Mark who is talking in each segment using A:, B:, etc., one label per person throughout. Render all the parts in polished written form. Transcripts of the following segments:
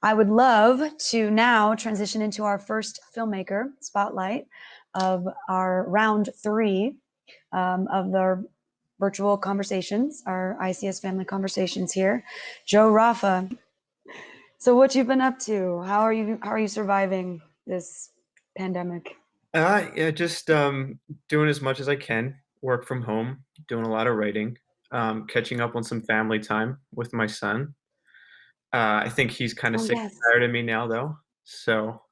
A: I would love to now transition into our first filmmaker spotlight of our round 3 of the virtual conversations, our ICS family conversations here. Joe Raffa. So what you've been up to? How are you surviving this pandemic?
B: Yeah, just doing as much as I can. Work from home, doing a lot of writing, catching up on some family time with my son. I think he's kind of
A: Oh
B: sick and
A: yes.
B: tired of me now, though. So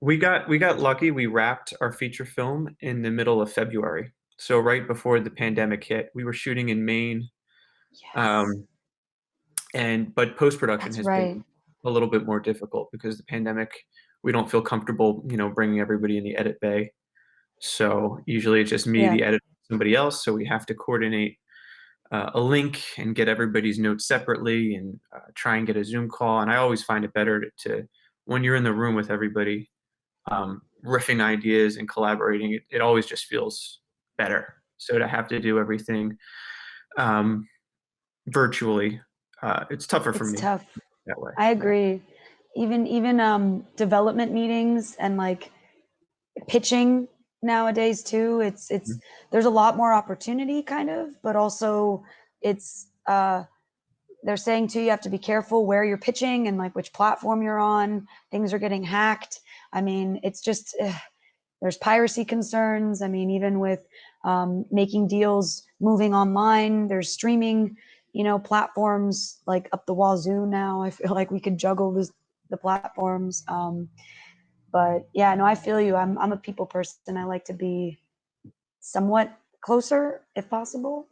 B: we got lucky. We wrapped our feature film in the middle of February. So right before the pandemic hit, we were shooting in Maine,
A: Yes.
B: um, but post-production
A: That's
B: has been
A: right.
B: a little bit more difficult because the pandemic. We don't feel comfortable, bringing everybody in the edit bay. So usually it's just me,
A: Yeah.
B: the editor, somebody else. So we have to coordinate a link and get everybody's notes separately and try and get a Zoom call. And I always find it better to when you're in the room with everybody, riffing ideas and collaborating. It always just feels better. So to have to do everything um, virtually, it's tougher for
A: It's
B: me
A: tough.
B: that way.
A: I
B: Yeah.
A: agree. Even development meetings and like pitching nowadays too. It's
B: Mhm.
A: there's a lot more opportunity kind of, but also it's they're saying too you have to be careful where you're pitching and like which platform you're on. Things are getting hacked. I mean, it's just there's piracy concerns. I mean, even with making deals moving online, there's streaming, platforms like up the wazoo now. I feel like we could juggle the platforms. But yeah, no, I feel you. I'm a people person. I like to be somewhat closer if possible.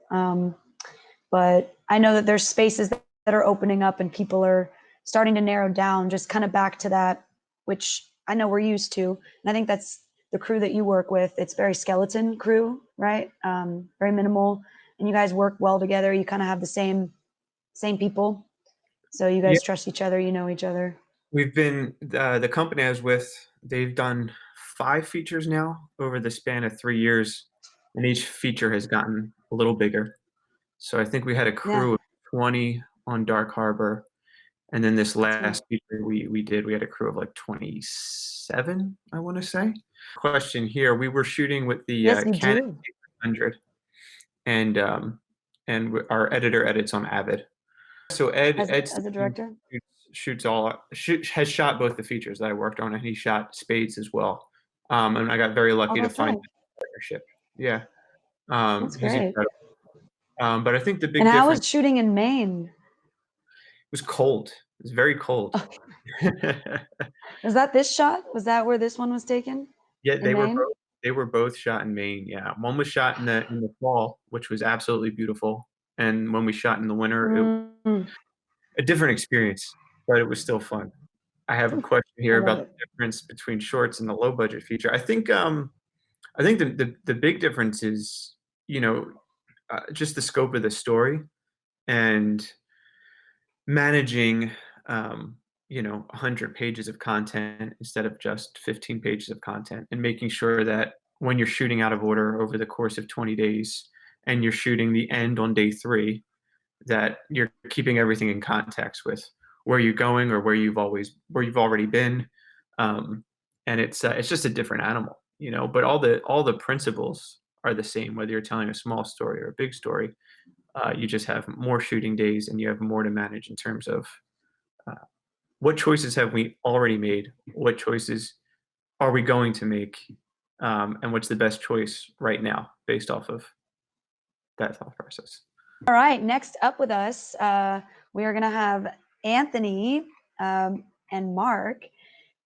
A: But I know that there's spaces that are opening up and people are starting to narrow down, just kind of back to that, which I know we're used to. And I think that's the crew that you work with. It's very skeleton crew, right? Very minimal. And you guys work well together. You kind of have the same people. So you
B: Yeah,
A: guys trust each other, you know each other.
B: we've been the company I was with. They've done 5 features now over the span of 3 years, and each feature has gotten a little bigger. So I think we had a
A: Yeah,
B: crew of 20 on Dark Harbor, and then this
A: that's right.
B: last feature we had a crew of like 27, I want to say. Question here: we were shooting with the
A: Yes, you
B: Canon
A: do.
B: 800, and our editor edits on Avid. So Ed's the
A: As a
B: one
A: director.
B: who has shot both the features that I worked on, and he shot Spades as well. And I got very
A: Oh,
B: lucky to
A: that's
B: find
A: right.
B: that partnership. Yeah,
A: That's
B: he's
A: great.
B: incredible. But I think the
A: And
B: big
A: how
B: difference
A: was shooting in Maine?
B: was cold. It was very cold.
A: Was that this shot? Was that where this one was taken?
B: Yeah,
A: In Maine?
B: they were both shot in Maine. Yeah, one was shot in the fall, which was absolutely beautiful, and when we shot in the winter, it
A: Mm,
B: a different experience, but it was still fun. I have a question
A: I
B: here
A: love
B: about
A: it.
B: the difference between shorts and the low budget feature. I think the big difference is, you know, just the scope of the story and managing, um, 100 pages of content instead of just 15 pages of content, and making sure that when you're shooting out of order over the course of 20 days and you're shooting the end on day 3, that you're keeping everything in context with where you're going or where you've already been. Um, and it's just a different animal, but all the principles are the same, whether you're telling a small story or a big story. You just have more shooting days and you have more to manage in terms of uh, what choices have we already made, what choices are we going to make, and what's the best choice right now based off of that thought process.
A: All right, next up with us, we are going to have Anthony and Mark.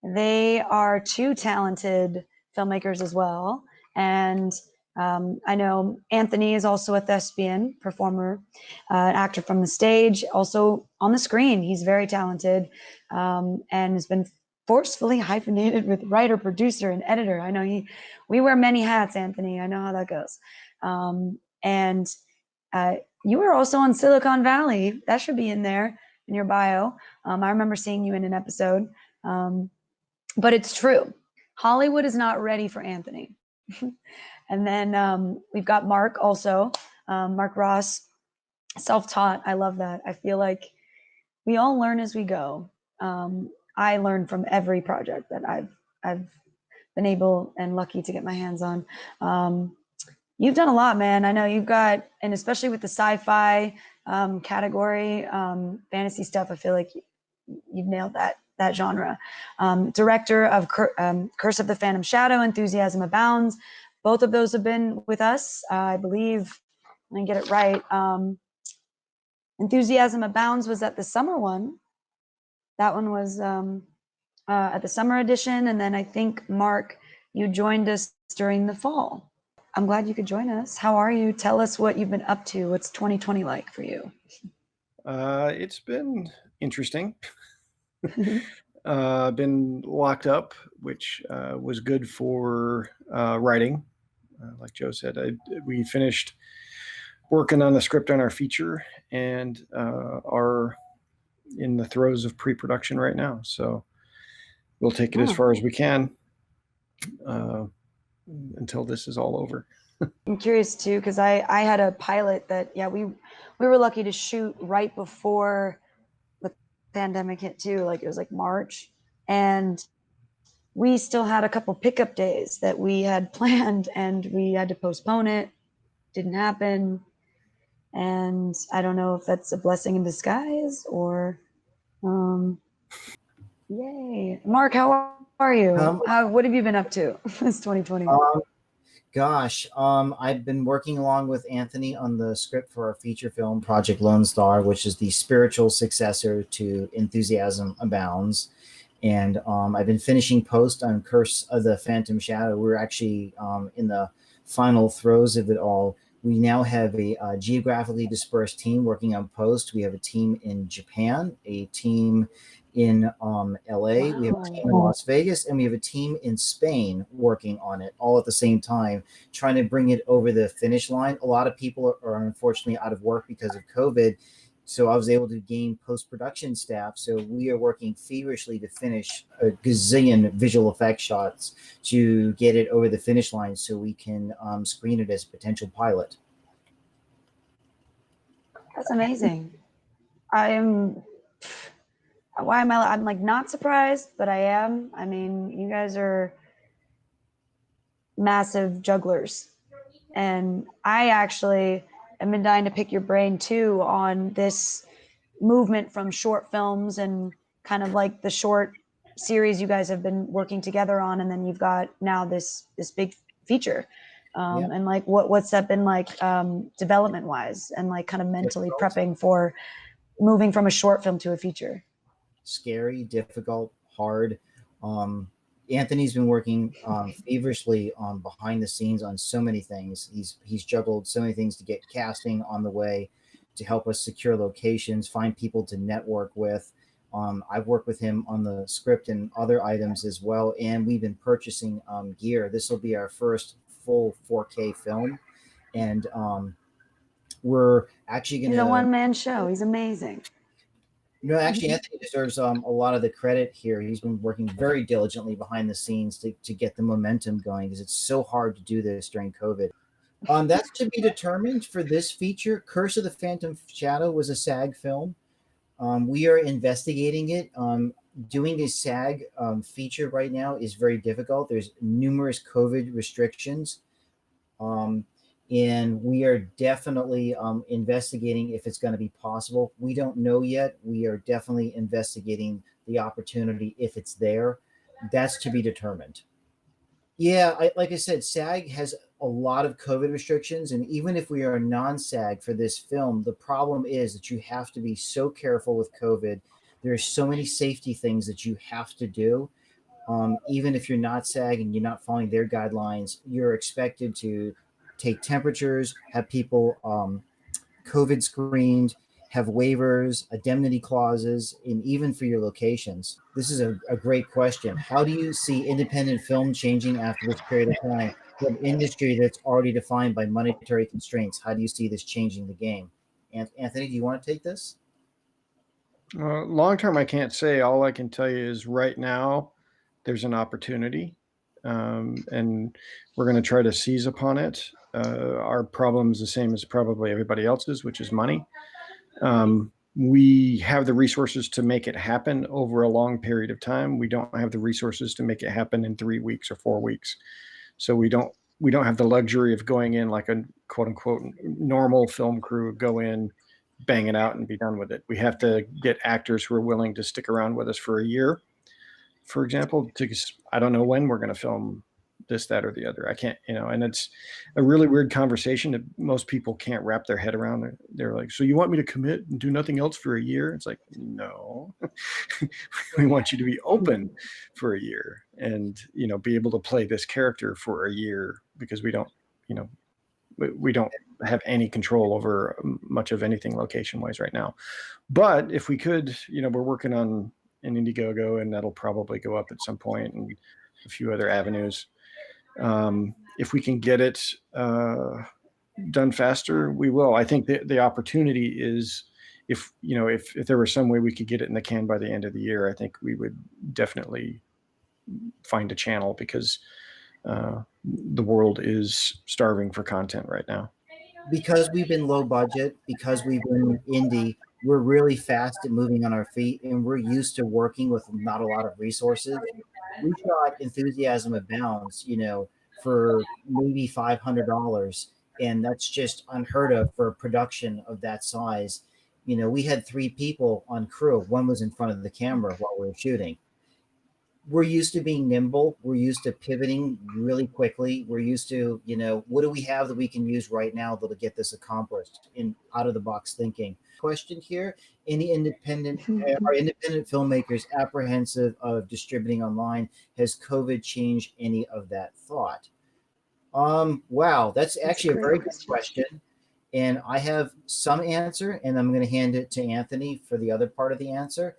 A: They are two talented filmmakers as well. And I know Anthony is also a thespian performer, an actor from the stage, also on the screen. He's very talented and has been forcefully hyphenated with writer, producer, and editor. I know we wear many hats, Anthony. I know how that goes. And uh, you were also on Silicon Valley. That should be in there in your bio. I remember seeing you in an episode. But it's true. Hollywood is not ready for Anthony. And then we've got Mark also, Mark Ross, self-taught. I love that. I feel like we all learn as we go. I learn from every project that I've been able and lucky to get my hands on. You've done a lot, man. I know you've got, and especially with the sci-fi category, fantasy stuff. I feel like you've nailed that genre. Director of Curse of the Phantom Shadow, Enthusiasm Abounds. Both of those have been with us, I believe. Let me get it right. Enthusiasm Abounds was at the summer one. That one was at the summer edition, and then I think Mark, you joined us during the fall. I'm glad you could join us. How are you? Tell us what you've been up to. What's 2020 like for you?
C: It's been interesting. Been locked up, which was good for writing. Like Joe said, we finished working on the script on our feature and are in the throes of pre-production right now. So we'll take it as far as we can until this is all over.
A: I'm curious too, because I had a pilot that, yeah, we were lucky to shoot right before the pandemic hit too. Like it was like March, and we still had a couple pickup days that we had planned, and we had to postpone it. Didn't happen, and I don't know if that's a blessing in disguise or, yay. Mark, how are you? What have you been up to this 2020?
D: Gosh, I've been working along with Anthony on the script for our feature film, Project Lone Star, which is the spiritual successor to Enthusiasm Abounds. And I've been finishing post on Curse of the Phantom Shadow. We're actually in the final throes of it all. We now have a geographically dispersed team working on post. We have a team in Japan, a team in LA, we have a team in Las Vegas, and we have a team in Spain working on it all at the same time, trying to bring it over the finish line. A lot of people are unfortunately out of work because of COVID, so I was able to gain post-production staff. So we are working feverishly to finish a gazillion visual effects shots to get it over the finish line so we can screen it as a potential pilot.
A: That's amazing. I'm like not surprised, but I am. I mean, you guys are massive jugglers. And I actually have been dying to pick your brain too on this movement from short films and kind of like the short series you guys have been working together on, and then you've got now this big feature. And like what's that been like development wise, and like kind of mentally prepping for moving from a short film to a feature?
D: Scary, difficult, hard. Anthony's been working feverishly on behind the scenes on so many things. He's juggled so many things to get casting on the way, to help us secure locations, find people to network with. I've worked with him on the script and other items as well, and we've been purchasing gear. This will be our first full 4K film, and we're actually going to.
A: He's a one-man show. He's amazing.
D: You know, actually, Anthony deserves a lot of the credit here. He's been working very diligently behind the scenes to get the momentum going, because it's so hard to do this during COVID. That's to be determined for this feature. Curse of the Phantom Shadow was a SAG film. We are investigating it. Doing a SAG feature right now is very difficult. There's numerous COVID restrictions. And we are definitely investigating if it's going to be possible. We don't know yet. We are definitely investigating the opportunity if it's there. That's to be determined. Yeah, like I said, SAG has a lot of COVID restrictions. And even if we are non-SAG for this film, the problem is that you have to be so careful with COVID. There's so many safety things that you have to do. Even if you're not SAG and you're not following their guidelines, you're expected to take temperatures, have people COVID screened, have waivers, indemnity clauses, and even for your locations. This is a great question. How do you see independent film changing after this period of time? An industry that's already defined by monetary constraints. How do you see this changing the game? Anthony, do you want to take this?
C: Long term, I can't say. All I can tell you is right now there's an opportunity, and we're going to try to seize upon it. Our problem is the same as probably everybody else's, which is money. we have the resources to make it happen over a long period of time. We don't have the resources to make it happen in 3 weeks or 4 weeks. So we don't have the luxury of going in like a quote unquote normal film crew, go in, bang it out and be done with it. We have to get actors who are willing to stick around with us for a year, for example, because I don't know when we're going to film this, that, or the other. I can't, and it's a really weird conversation that most people can't wrap their head around. They're like, so you want me to commit and do nothing else for a year? It's like, no, we want you to be open for a year and, be able to play this character for a year, because we don't have any control over much of anything location wise right now. But if we could, we're working on an Indiegogo, and that'll probably go up at some point, and a few other avenues. If we can get it done faster, we will. I think the opportunity is, if there was some way we could get it in the can by the end of the year, I think we would definitely find a channel, because the world is starving for content right now.
D: Because we've been low budget, because we've been indie, we're really fast at moving on our feet, and we're used to working with not a lot of resources. We shot Enthusiasm Abounds, for maybe $500, and that's just unheard of for a production of that size. We had 3 people on crew. One was in front of the camera while we were shooting. We're used to being nimble. We're used to pivoting really quickly. We're used to, what do we have that we can use right now that'll get this accomplished in out of the box thinking. Question here: are independent filmmakers apprehensive of distributing online? Has COVID changed any of that thought? Wow, that's actually a very good question. And I have some answer, and I'm going to hand it to Anthony for the other part of the answer.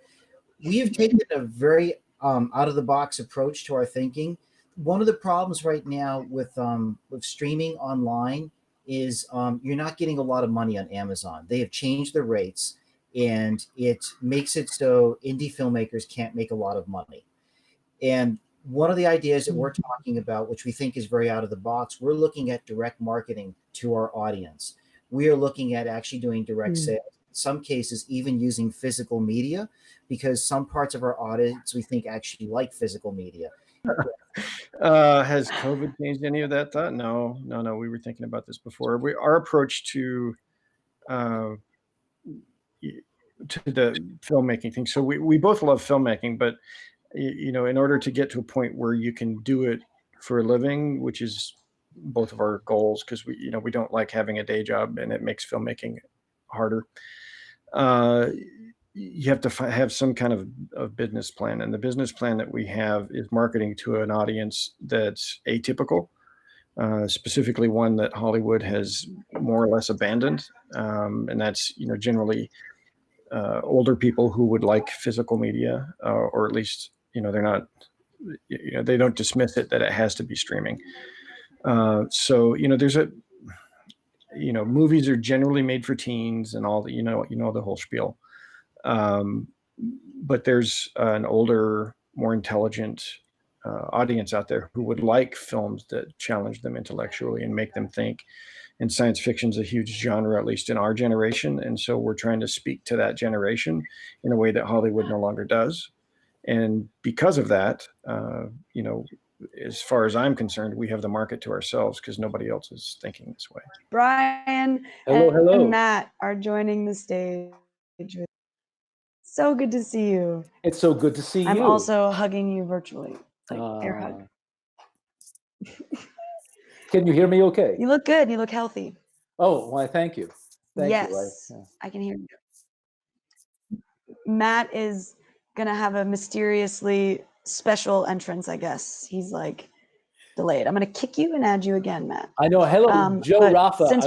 D: We have taken a very out of the box approach to our thinking. One of the problems right now with streaming online is you're not getting a lot of money on Amazon. They have changed the rates, and it makes it so indie filmmakers can't make a lot of money. And one of the ideas that we're talking about, which we think is very out of the box, we're looking at direct marketing to our audience. We are looking at actually doing direct sales. Some cases even using physical media, because some parts of our audience we think actually like physical media.
C: Has COVID changed any of that thought? No. We were thinking about this before. Our approach to the filmmaking thing. So we both love filmmaking, but in order to get to a point where you can do it for a living, which is both of our goals, because we don't like having a day job, and it makes filmmaking harder. You have to have some kind of business plan, and the business plan that we have is marketing to an audience that's atypical, specifically one that Hollywood has more or less abandoned, and that's generally older people who would like physical media, or at least they're not, they don't dismiss it that it has to be streaming. So there's a movies are generally made for teens and all the the whole spiel. But there's an older, more intelligent audience out there who would like films that challenge them intellectually and make them think. And science fiction is a huge genre, at least in our generation. And so we're trying to speak to that generation in a way that Hollywood no longer does. And because of that, as far as I'm concerned, we have the market to ourselves, because nobody else is thinking this way.
A: Brian
E: Hello.
A: and Matt are joining the stage. So good to see you.
E: It's so good to see you.
A: I'm also hugging you virtually, like air hug.
E: Can you hear me okay?
A: You look good. You look healthy.
E: Oh, why, thank you. Thank
A: Yes,
E: you.
A: I can hear you. Matt is going to have a mysteriously special entrance, I guess. He's like delayed. I'm going to kick you and add you again, Matt.
E: I know. Hello, Joe Raffa.
A: Since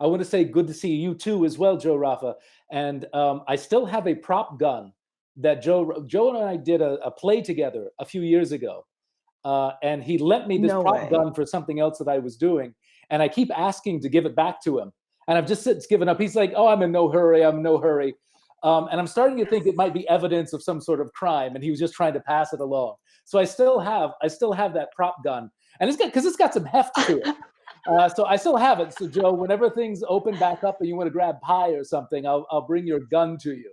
E: I want to say good to see you too as well, Joe Raffa. And I still have a prop gun that Joe and I did a play together a few years ago. And he lent me this prop gun for something else that I was doing. And I keep asking to give it back to him. And I've just given up. He's like, oh, I'm in no hurry. I'm in no hurry. And I'm starting to think it might be evidence of some sort of crime. And he was just trying to pass it along. So I still have that prop gun. And it's got some heft to it. So I still have it. So Joe, whenever things open back up and you want to grab pie or something, I'll bring your gun to you.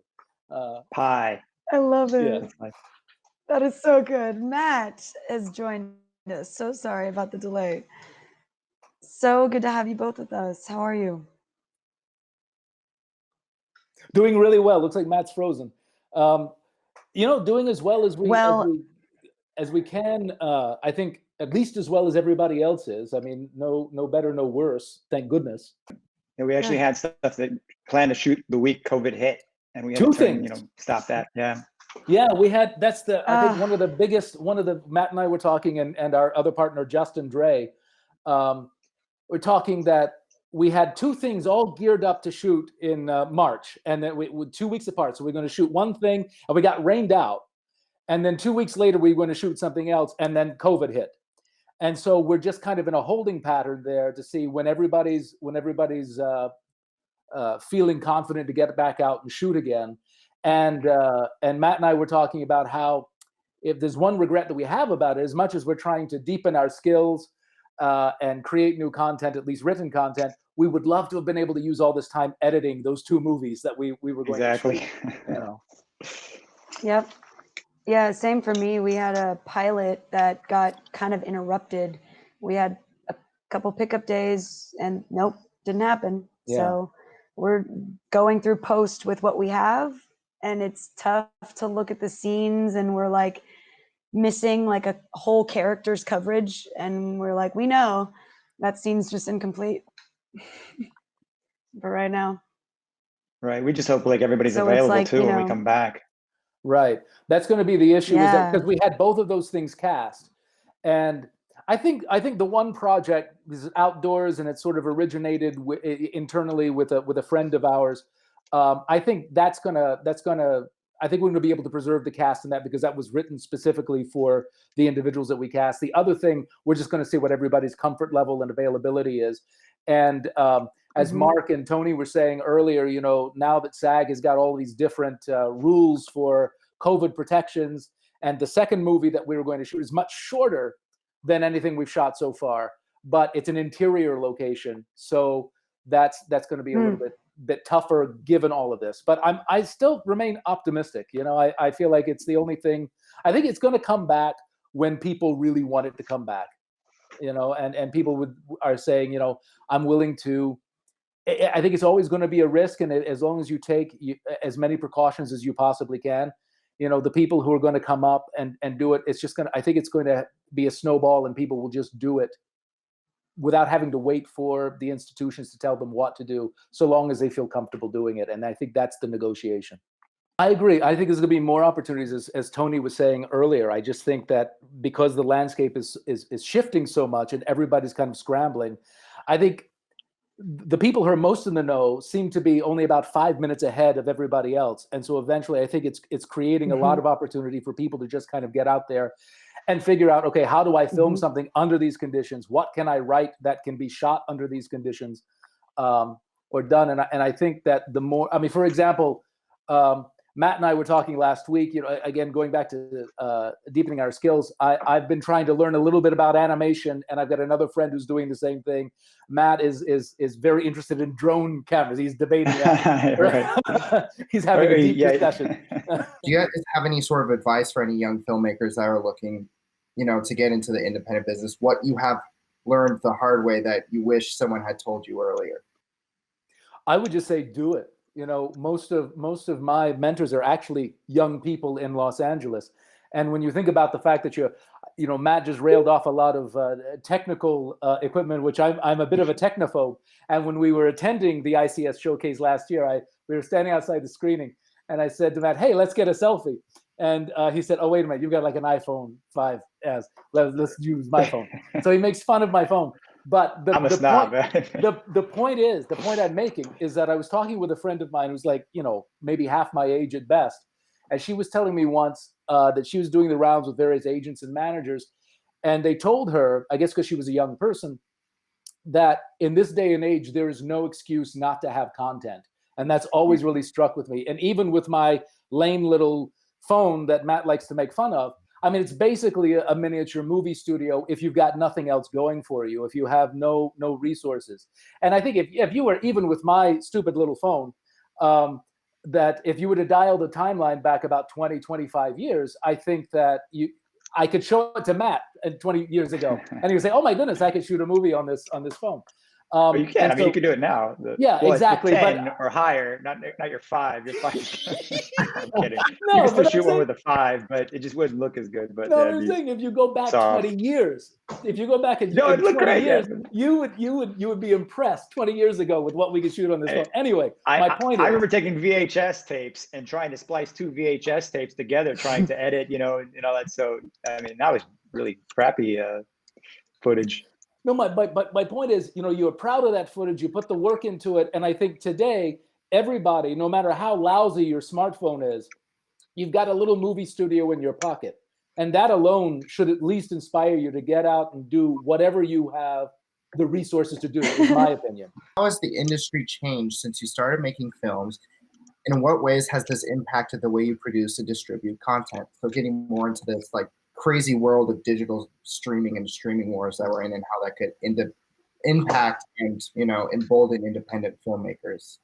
F: Pie.
A: I love it.
E: Yeah.
F: That's nice.
A: That is so good. Matt has joined us. So sorry about the delay. So good to have you both with us. How are you?
E: Doing really well. Looks like Matt's frozen. Doing as well as we can. I think at least as well as everybody else is. I mean, no better, no worse. Thank goodness.
F: And we actually had stuff that planned to shoot the week COVID hit, and we had
E: Two
F: to try and,
E: things.
F: stop that. Yeah.
E: Yeah, we had. That's I think one of the Matt and I were talking, and our other partner Justin Dre, we're talking that we had two things all geared up to shoot in March, and then we 2 weeks apart. So we're going to shoot one thing, and we got rained out, and then 2 weeks later we were going to shoot something else, and then COVID hit, and so we're just kind of in a holding pattern there to see when everybody's feeling confident to get back out and shoot again. And Matt and I were talking about how if there's one regret that we have about it, as much as we're trying to deepen our skills and create new content, at least written content, we would love to have been able to use all this time editing those two movies that we were going to shoot.
A: Yep. Yeah, same for me. We had a pilot that got kind of interrupted. We had a couple pickup days and nope, didn't happen.
E: Yeah.
A: So we're going through post with what we have, and it's tough to look at the scenes, and we're like missing like a whole character's coverage, and we're like, we know that scene's just incomplete for right now.
F: Right. We just hope like everybody's
A: So it's
F: available
A: like,
F: too when we come back.
E: Right. That's going to be the issue, is that
A: Yeah.
E: because we had both of those things cast. And I think the one project is outdoors, and it sort of originated internally with a friend of ours. I think I think we're going to be able to preserve the cast in that, because that was written specifically for the individuals that we cast. The other thing, we're just going to see what everybody's comfort level and availability is. And as Mark and Tony were saying earlier, now that SAG has got all these different rules for COVID protections, and the second movie that we were going to shoot is much shorter than anything we've shot so far, but it's an interior location. So that's going to be a little bit tougher given all of this. But I still remain optimistic. I feel like it's the only thing. I think it's going to come back when people really want it to come back. And people are saying, I'm willing to. I think it's always going to be a risk, and as long as you take as many precautions as you possibly can, the people who are going to come up and do it, I think it's going to be a snowball, and people will just do it without having to wait for the institutions to tell them what to do, so long as they feel comfortable doing it. And I think that's the negotiation. I agree. I think there's going to be more opportunities, as Tony was saying earlier. I just think that because the landscape is shifting so much and everybody's kind of scrambling, I think the people who are most in the know seem to be only about 5 minutes ahead of everybody else. And so eventually I think it's creating a lot of opportunity for people to just kind of get out there and figure out, okay, how do I film something under these conditions? What can I write that can be shot under these conditions or done? And I think that the more, for example, Matt and I were talking last week, again, going back to deepening our skills. I've been trying to learn a little bit about animation, and I've got another friend who's doing the same thing. Matt is very interested in drone cameras. He's debating that.
F: Right.
E: He's having a deep discussion.
G: Do you guys have any sort of advice for any young filmmakers that are looking, to get into the independent business? What you have learned the hard way that you wish someone had told you earlier? I
E: would just say do it. Most of my mentors are actually young people in Los Angeles. And when you think about the fact that Matt just railed off a lot of technical equipment, which I'm a bit of a technophobe. And when we were attending the ICS showcase last year, we were standing outside the screening, and I said to Matt, "Hey, let's get a selfie." And he said, "Oh, wait a minute, you've got like an iPhone 5S. Let's use my phone." So he makes fun of my phone. But the point I'm making is that I was talking with a friend of mine who's like, maybe half my age at best. And she was telling me once that she was doing the rounds with various agents and managers. And they told her, I guess because she was a young person, that in this day and age, there is no excuse not to have content. And that's always really struck with me. And even with my lame little phone that Matt likes to make fun of, I mean, it's basically a miniature movie studio if you've got nothing else going for you, if you have no resources. And I think if you were, even with my stupid little phone, that if you were to dial the timeline back about 20, 25 years, I think that I could show it to Matt 20 years ago, and he would say, "Oh my goodness, I could shoot a movie on this phone."
F: But you can. I mean, you can do it now.
E: Yeah, exactly.
F: It's 10 or higher, not your 5. Your 5. I'm kidding.
E: No,
F: you can still
E: but
F: shoot one with a 5 but it just wouldn't look as good. But
E: no, I'm saying if you go back
F: soft.
E: 20 years, if you go back in
F: No, it looked
E: 20
F: great.
E: years,
F: Yeah.
E: you would be impressed 20 years ago with what we could shoot on this phone. Anyway, my point
F: I
E: is,
F: remember taking VHS tapes and trying to splice 2 VHS tapes together, trying to edit, and all that. So I mean, that was really crappy footage.
E: no, my point is, you're proud of that footage, you put the work into it, and I think today, everybody, no matter how lousy your smartphone is, you've got a little movie studio in your pocket. And that alone should at least inspire you to get out and do whatever you have the resources to do, is my opinion.
G: How has the industry changed since you started making films? And in what ways has this impacted the way you produce and distribute content? So getting more into this like crazy world of digital streaming and streaming wars that we're in, and how that could impact and embolden independent filmmakers.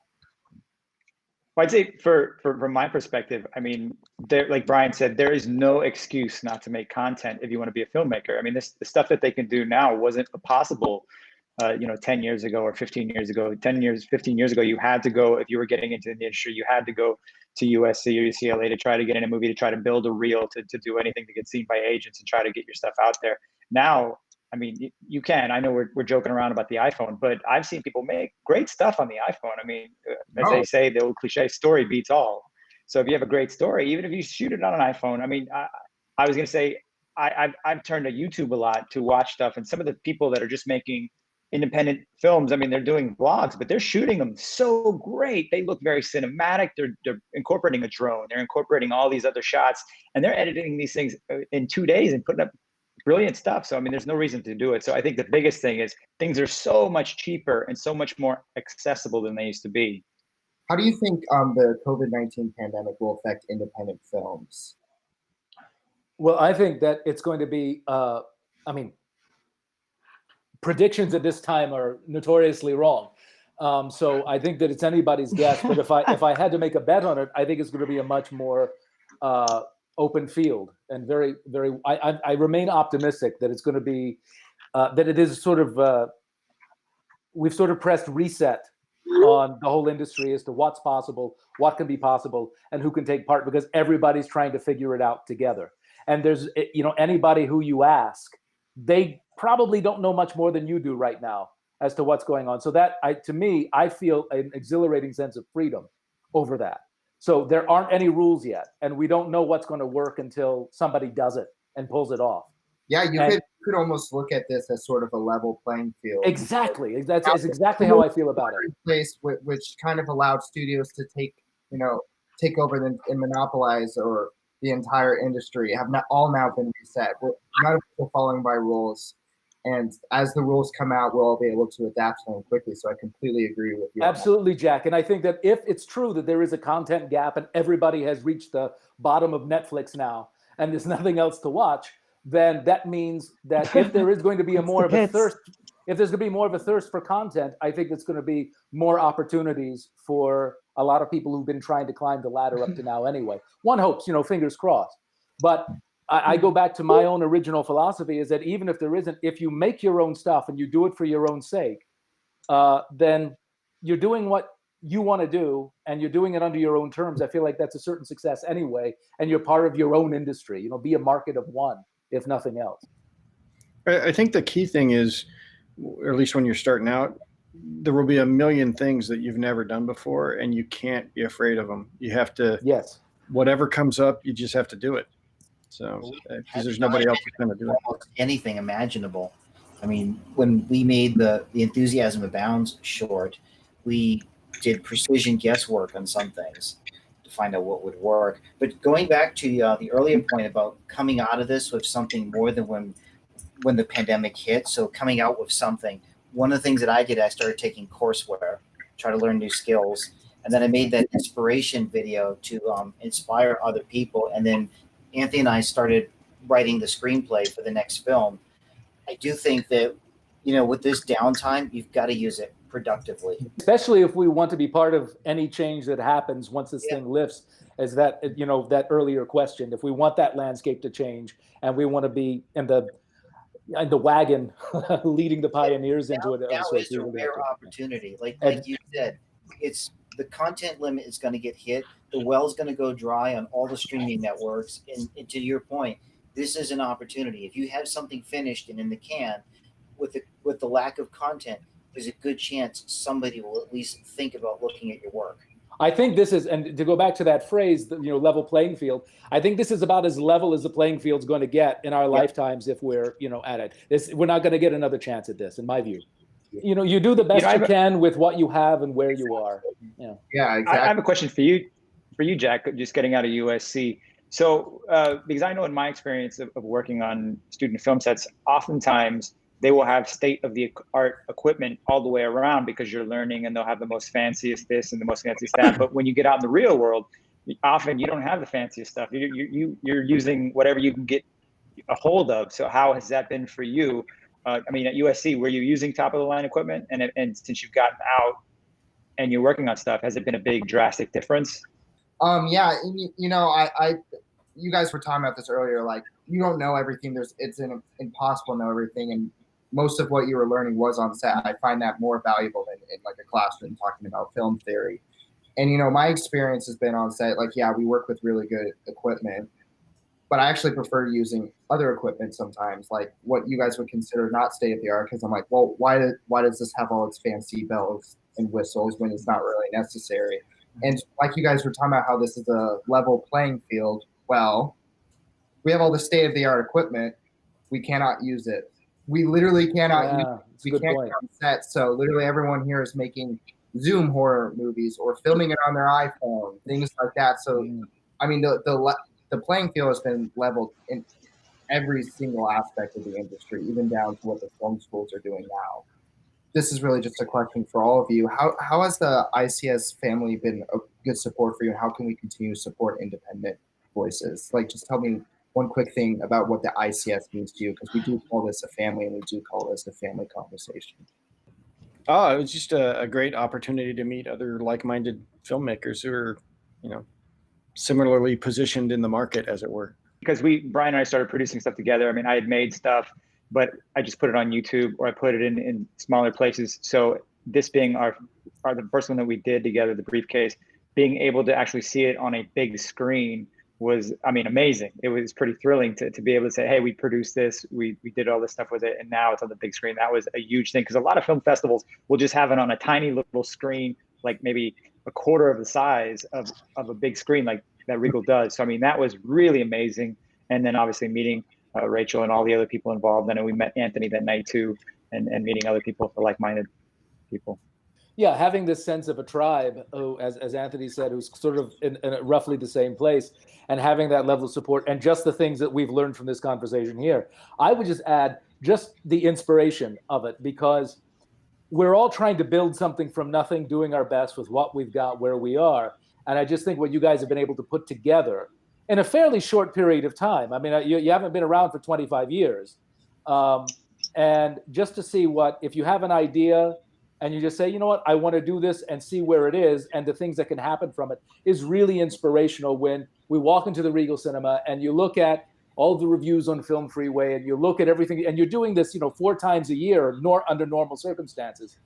F: I'd say from my perspective, I mean, like Brian said, there is no excuse not to make content if you want to be a filmmaker. I mean, the stuff that they can do now wasn't possible, 10 years ago or 15 years ago. 15 years ago, you had to go, if you were getting into the industry, you had to go to USC or UCLA to try to get in a movie, to try to build a reel, to do anything, to get seen by agents and try to get your stuff out there. Now, I mean, you can. I know we're joking around about the iPhone, but I've seen people make great stuff on the iPhone. I mean, as they say, the old cliche, story beats all. So if you have a great story, even if you shoot it on an iPhone, I mean, I was going to say, I've turned to YouTube a lot to watch stuff, and some of the people that are just making independent films, I mean, they're doing vlogs, but they're shooting them so great. They look very cinematic. They're incorporating a drone. They're incorporating all these other shots, and they're editing these things in 2 days and putting up brilliant stuff. So, I mean, there's no reason to do it. So I think the biggest thing is things are so much cheaper and so much more accessible than they used to be.
G: How do you think the COVID-19 pandemic will affect independent films?
E: Well, I think that it's going to be, predictions at this time are notoriously wrong. So I think that it's anybody's guess. But if I had to make a bet on it, I think it's going to be a much more open field, and very, very. I remain optimistic that it's going to be that it is sort of we've sort of pressed reset on the whole industry as to what's possible, what can be possible, and who can take part, because everybody's trying to figure it out together. And there's anybody who you ask, they probably don't know much more than you do right now as to what's going on. So that to me, I feel an exhilarating sense of freedom over that. So there aren't any rules yet, and we don't know what's going to work until somebody does it and pulls it off.
G: Yeah, you could almost look at this as sort of a level playing field.
E: Exactly. That's exactly how I feel about it.
G: Place which kind of allowed studios to take over and monopolize or the entire industry have not all now been reset. None of us are following by rules. And as the rules come out, we'll all be able to adapt to them quickly. So I completely agree with you.
E: Absolutely, Jack. And I think that if it's true that there is a content gap and everybody has reached the bottom of Netflix now and there's nothing else to watch, then that means that if there is going to be more of a thirst, if there's going to be more of a thirst for content, I think it's going to be more opportunities for a lot of people who've been trying to climb the ladder up to now anyway. One hopes, fingers crossed. But I go back to my own original philosophy, is that even if there isn't, if you make your own stuff and you do it for your own sake, then you're doing what you want to do and you're doing it under your own terms. I feel like that's a certain success anyway, and you're part of your own industry. Be a market of one, if nothing else.
C: I think the key thing is, or at least when you're starting out, there will be a million things that you've never done before, and you can't be afraid of them. You have to, whatever comes up, you just have to do it. So, because there's nobody else that's going to do it.
D: Almost anything imaginable. I mean, when we made the Enthusiasm Abounds short, we did precision guesswork on some things to find out what would work. But going back to the earlier point about coming out of this with something more than when the pandemic hit, so coming out with something. One of the things that I did, I started taking courseware, try to learn new skills. And then I made that inspiration video to inspire other people. And then Anthony and I started writing the screenplay for the next film. I do think that, with this downtime, you've got to use it productively.
E: Especially if we want to be part of any change that happens once this thing lifts, as that, that earlier question, if we want that landscape to change and we want to be in the wagon leading the pioneers into it.
D: Now is a rare opportunity. Like you said, it's the content limit is going to get hit. The well's going to go dry on all the streaming networks. And to your point, this is an opportunity. If you have something finished and in the can, with the lack of content, there's a good chance somebody will at least think about looking at your work.
E: I think this is, and to go back to that phrase, level playing field, I think this is about as level as the playing field's going to get in our lifetimes if we're, at it. We're not going to get another chance at this, in my view. You do the best you can with what you have and where you are.
G: Yeah, exactly.
F: I have a question for you, Jack, just getting out of USC. So, because I know in my experience of working on student film sets, oftentimes they will have state-of-the-art equipment all the way around because you're learning, and they'll have the most fanciest this and the most fanciest that. But when you get out in the real world, often you don't have the fanciest stuff. You're using whatever you can get a hold of. So how has that been for you? At USC, were you using top-of-the-line equipment? And since you've gotten out and you're working on stuff, has it been a big, drastic difference?
G: Yeah, you guys were talking about this earlier. Like, you don't know everything. It's impossible to know everything, and most of what you were learning was on set. I find that more valuable than in like a classroom talking about film theory. And, my experience has been on set. Like, yeah, we work with really good equipment, but I actually prefer using other equipment sometimes, like what you guys would consider not state of the art. Because I'm like, well, why does this have all its fancy bells and whistles when it's not really necessary? And like you guys were talking about how this is a level playing field. Well, we have all the state of the art equipment. We cannot use it. We literally cannot use it. We can't get on set. So literally everyone here is making Zoom horror movies or filming it on their iPhone, things like that. So, the playing field has been leveled in every single aspect of the industry, even down to what the film schools are doing now. This is really just a question for all of you. How has the ICS family been a good support for you? And how can we continue to support independent voices? Like, just tell me one quick thing about what the ICS means to you, because we do call this a family and we do call this a family conversation.
C: Oh, it was just a great opportunity to meet other like-minded filmmakers who are, similarly positioned in the market, as it were.
F: Because Brian and I started producing stuff together. I had made stuff, but I just put it on YouTube, or I put it in smaller places. So this being the first one that we did together, the briefcase, being able to actually see it on a big screen was, amazing. It was pretty thrilling to be able to say, hey, we produced this, we did all this stuff with it, and now it's on the big screen. That was a huge thing, because a lot of film festivals will just have it on a tiny little screen, like maybe a quarter of the size of a big screen like that Regal does. So, that was really amazing. And then obviously meeting Rachel and all the other people involved. And then we met Anthony that night too, and meeting other people, for like-minded people.
E: Yeah, having this sense of a tribe, as Anthony said, who's sort of in roughly the same place, and having that level of support, and just the things that we've learned from this conversation here. I would just add just the inspiration of it, because we're all trying to build something from nothing, doing our best with what we've got where we are. And I just think what you guys have been able to put together in a fairly short period of time. You haven't been around for 25 years. And just to see if you have an idea and you just say, you know what, I want to do this, and see where it is and the things that can happen from it, is really inspirational. When we walk into the Regal Cinema and you look at all the reviews on Film Freeway, and you look at everything, and you're doing this, 4 times a year, under normal circumstances.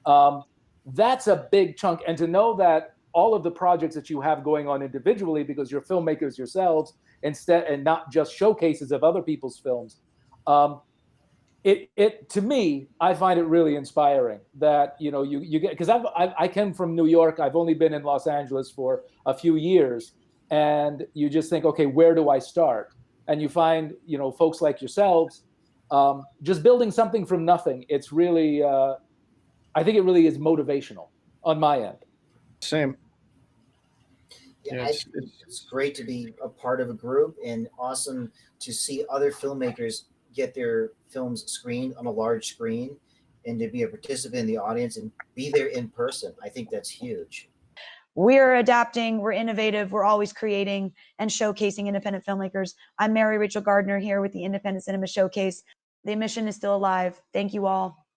E: That's a big chunk. And to know that all of the projects that you have going on individually, because you're filmmakers yourselves, and not just showcases of other people's films, it to me, I find it really inspiring that you get, because I came from New York. I've only been in Los Angeles for a few years, and you just think, okay, where do I start? And you find folks like yourselves just building something from nothing. It's really I think it really is motivational on my end.
C: Same.
D: Yeah, it's great to be a part of a group, and awesome to see other filmmakers get their films screened on a large screen, and to be a participant in the audience and be there in person. I think that's huge.
A: we're adapting, we're innovative, we're always creating and showcasing independent filmmakers. I'm Mary Rachel Gardner here with the Independent Cinema Showcase. The mission is still alive. Thank you all.